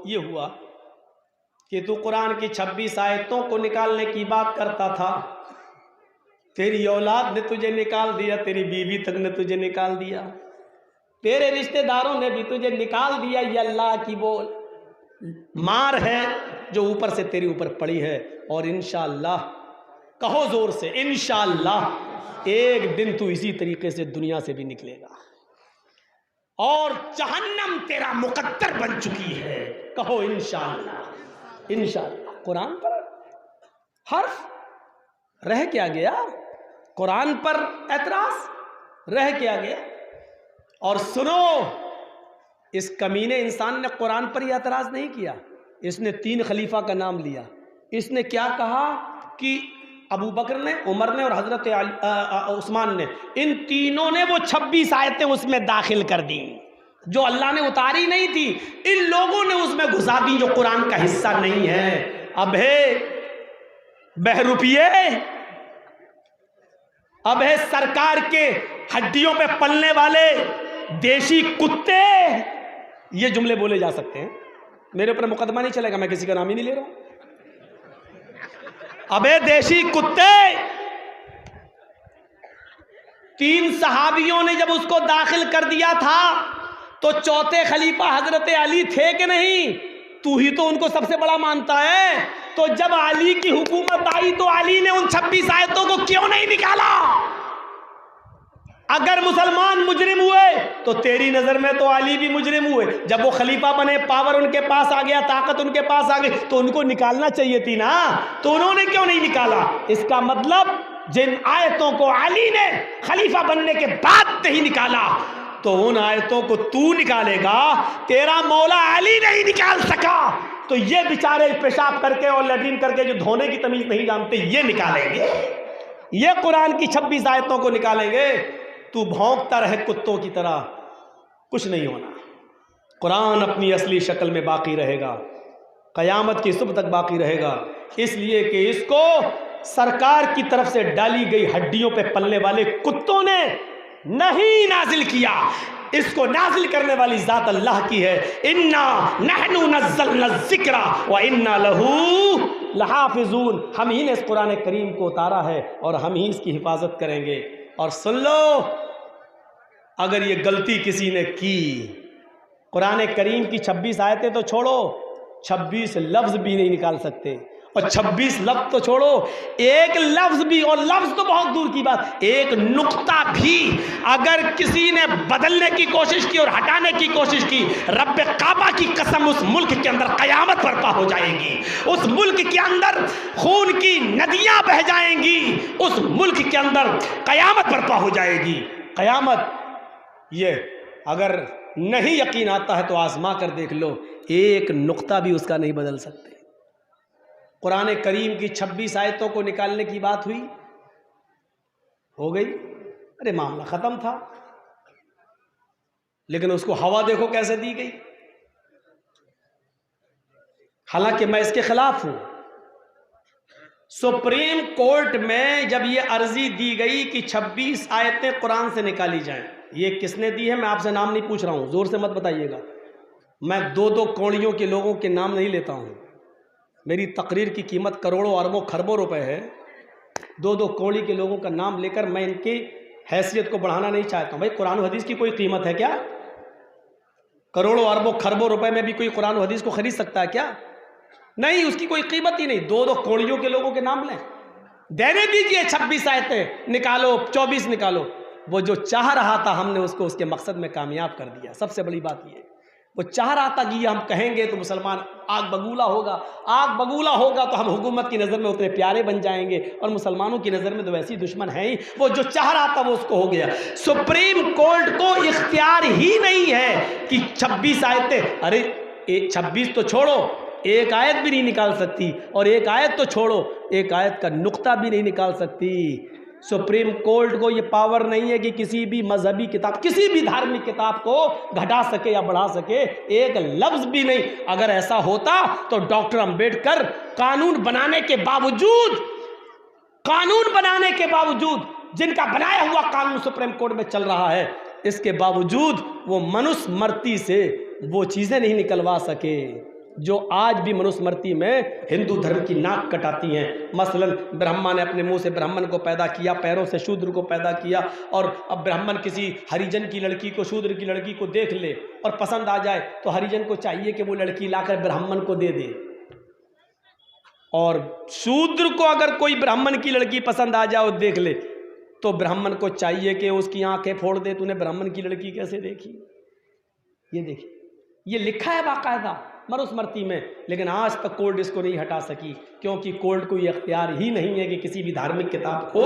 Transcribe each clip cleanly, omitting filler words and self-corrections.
ये हुआ कि तू कुरान की 26 आयतों को निकालने की बात करता था, तेरी औलाद ने तुझे निकाल दिया, तेरी बीवी तक ने तुझे निकाल दिया, तेरे रिश्तेदारों ने भी तुझे निकाल दिया। ये अल्लाह की वो मार है जो ऊपर से तेरे ऊपर पड़ी है। और इंशाअल्लाह, कहो जोर से, इंशाअल्लाह एक दिन तू इसी तरीके से दुनिया से भी निकलेगा और जहन्नम तेरा मुकद्दर बन चुकी है। कहो इंशाअल्लाह। इंशाअल्लाह। कुरान पर हर्फ रह क्या गया? कुरान पर एतराज रह क्या गया? और सुनो, इस कमीने इंसान ने कुरान पर यह एतराज नहीं किया। इसने 3 खलीफा का नाम लिया। इसने क्या कहा कि अबू बकर ने, उमर ने और हजरत उस्मान ने, इन तीनों ने वो 26 आयतें उसमें दाखिल कर दी जो अल्लाह ने उतारी नहीं थी। इन लोगों ने उसमें घुसा दी जो कुरान का हिस्सा नहीं है। अब है बहरूपिये, अब है सरकार के हड्डियों पे पलने वाले देशी कुत्ते। ये जुमले बोले जा सकते हैं, मेरे ऊपर मुकदमा नहीं चलेगा, मैं किसी का नाम ही नहीं ले रहा हूं। अबे देशी कुत्ते, 3 सहाबियों ने जब उसको दाखिल कर दिया था तो चौथे खलीफा हजरत अली थे कि नहीं? तू ही तो उनको सबसे बड़ा मानता है। तो जब अली की हुकूमत आई तो अली ने उन 26 आयतों को क्यों नहीं निकाला? अगर मुसलमान मुजरिम हुए तो तेरी नजर में तो अली भी मुजरिम हुए। जब वो खलीफा बने, पावर उनके पास आ गया, ताकत उनके पास आ गई, तो उनको निकालना चाहिए थी ना। तो उन्होंने क्यों नहीं निकाला? इसका मतलब जिन आयतों को अली ने खलीफा बनने के बाद नहीं निकाला, तो उन आयतों को तू निकालेगा, तेरा मौला अली नहीं निकाल सका। तो ये बेचारे पेशाब करके और लैट्रिन करके जो धोने की तमीज नहीं जानते, ये निकालेंगे, ये कुरान की 26 आयतों को निकालेंगे। तू भौंकता रहे कुत्तों की तरह, कुछ नहीं होना। कुरान अपनी असली शक्ल में बाकी रहेगा, कयामत की सुबह तक बाकी रहेगा, इसलिए कि इसको सरकार की तरफ से डाली गई हड्डियों पे पलने वाले कुत्तों ने नहीं नाजिल किया। इसको नाजिल करने वाली जात अल्लाह की है। इन्ना नहनु नज़्ज़लना ज़िक्रा व इन्ना लहू लहाफ़िज़ून। हम ही ने इस कुरान करीम को उतारा है और हम ही इसकी हिफाजत करेंगे। और सुन लो, अगर ये गलती किसी ने की, कुरान करीम की 26 आयतें तो छोड़ो, 26 लफ्ज भी नहीं निकाल सकते। और 26 लफ्ज तो छोड़ो, एक लफ्ज भी, और लफ्ज तो बहुत दूर की बात, एक नुक्ता भी अगर किसी ने बदलने की कोशिश की और हटाने की कोशिश की, रब्बे काबा की कसम, उस मुल्क के अंदर कयामत बर्पा हो जाएगी। उस मुल्क के अंदर खून की नदियां बह जाएंगी। उस मुल्क के अंदर कयामत बर्पा हो जाएगी। कयामत, ये अगर नहीं यकीन आता है तो आजमा कर देख लो, एक नुक्ता भी उसका नहीं बदल सकते। कुरान करीम की 26 आयतों को निकालने की बात हुई, हो गई, अरे मामला खत्म था। लेकिन उसको हवा देखो कैसे दी गई। हालांकि मैं इसके खिलाफ हूं। सुप्रीम कोर्ट में जब ये अर्जी दी गई कि 26 आयतें कुरान से निकाली जाएं, ये किसने दी है? मैं आपसे नाम नहीं पूछ रहा हूं, जोर से मत बताइएगा। मैं 2-2 कौड़ियों के लोगों के नाम नहीं लेता हूं। मेरी तकरीर की कीमत करोड़ों अरबों खरबों रुपए है। 2-2 कौड़ी के लोगों का नाम लेकर मैं इनकी हैसियत को बढ़ाना नहीं चाहता हूं। भाई, कुरान और हदीस की कोई कीमत है क्या? करोड़ों अरबों खरबों रुपए में भी कोई कुरान और हदीस को खरीद सकता है क्या? नहीं, उसकी कोई कीमत ही नहीं। 2-2 कौड़ियों के लोगों के नाम लें, देने दीजिए 26 आयतें निकालो, 24 निकालो। वो जो चाह रहा था, हमने उसको उसके मकसद में कामयाब कर दिया। सबसे बड़ी बात ये, वो चाह रहा था कि ये हम कहेंगे तो मुसलमान आग बगूला होगा, आग बगूला होगा तो हम हुकूमत की नज़र में उतने प्यारे बन जाएंगे, और मुसलमानों की नज़र में तो वैसी दुश्मन है ही। वो जो चाह रहा था वो उसको हो गया। सुप्रीम कोर्ट को इख्तियार ही नहीं है कि 26 आयतें, अरे 26 तो छोड़ो, एक आयत भी नहीं निकाल सकती, और एक आयत तो छोड़ो, एक आयत का नुक्ता भी नहीं निकाल सकती। सुप्रीम कोर्ट को ये पावर नहीं है कि किसी भी मजहबी किताब, किसी भी धार्मिक किताब को घटा सके या बढ़ा सके, एक लफ्ज भी नहीं। अगर ऐसा होता तो डॉक्टर अंबेडकर कानून बनाने के बावजूद, जिनका बनाया हुआ कानून सुप्रीम कोर्ट में चल रहा है, इसके बावजूद वो मनुस्मृति से वो चीजें नहीं निकलवा सके। जो आज भी मनुस्मृति में हिंदू धर्म की नाक कटाती हैं। मसलन ब्रह्मा ने अपने मुंह से ब्राह्मण को पैदा किया, पैरों से शूद्र को पैदा किया, और अब ब्राह्मण किसी हरिजन की लड़की को, शूद्र की लड़की को देख ले और पसंद आ जाए तो हरिजन को चाहिए कि वो लड़की लाकर ब्राह्मण को दे दे, और शूद्र को अगर कोई ब्राह्मण की लड़की पसंद आ जाए और देख ले तो ब्राह्मण को चाहिए कि उसकी आंखें फोड़ दे, तूने ब्राह्मण की लड़की कैसे देखी। ये देखिए, ये लिखा है बाकायदा मनुस्मृति में, लेकिन आज तक कोर्ट इसको नहीं हटा सकी, क्योंकि कोर्ट को ये अख्तियार ही नहीं है कि किसी भी धार्मिक किताब को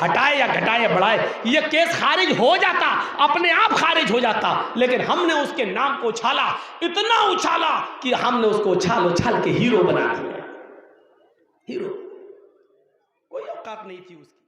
हटाए या घटाए या बढ़ाए। ये केस खारिज हो जाता, अपने आप खारिज हो जाता, लेकिन हमने उसके नाम को उछाला, इतना उछाला कि हमने उसको उछाल उछाल के हीरो बना दिया। हीरो, कोई औकात नहीं थी उसकी।